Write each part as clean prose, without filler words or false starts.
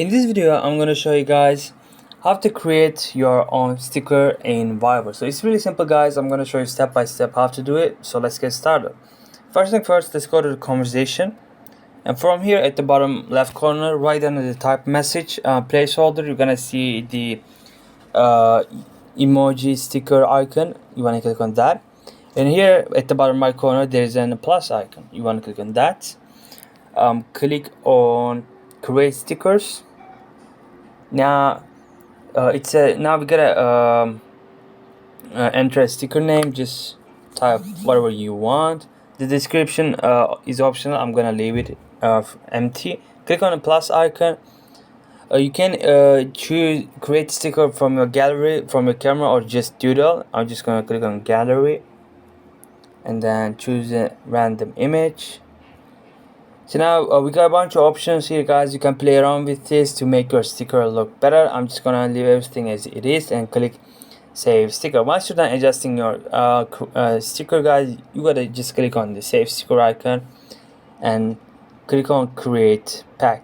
In this video, I'm going to show you guys how to create your own sticker in Viber. So it's really simple, guys. I'm going to show you step by step how to do it. So let's get started. First thing first, let's go to the conversation. And from here at the bottom left corner, right under the type message placeholder, you're going to see the emoji sticker icon. You want to click on that. And here at the bottom right corner, there's a plus icon. You want to click on that. Click on create stickers. Now now we gotta enter a sticker name. Just type whatever you want. The description is optional. I'm gonna leave it empty. Click on the plus icon. You can choose create sticker from your gallery, from your camera, or just doodle. I'm just gonna click on gallery and then choose a random image. So now we got a bunch of options here, guys. You can play around with this to make your sticker look better. I'm just gonna leave everything as it is and click save sticker. Once you're done adjusting your sticker, guys, you gotta just click on the save sticker icon and click on create pack.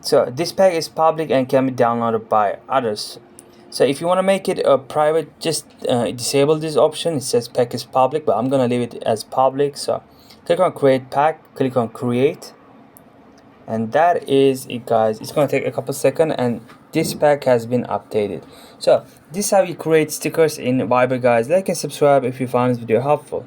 So this pack is public and can be downloaded by others. So if you want to make it private, just disable this option. It says pack is public, but I'm gonna leave it as public. So click on create pack, click on create, and that is it, guys. It's gonna take a couple seconds and this pack has been updated. So this is how you create stickers in Viber, guys. Like and subscribe if you found this video helpful.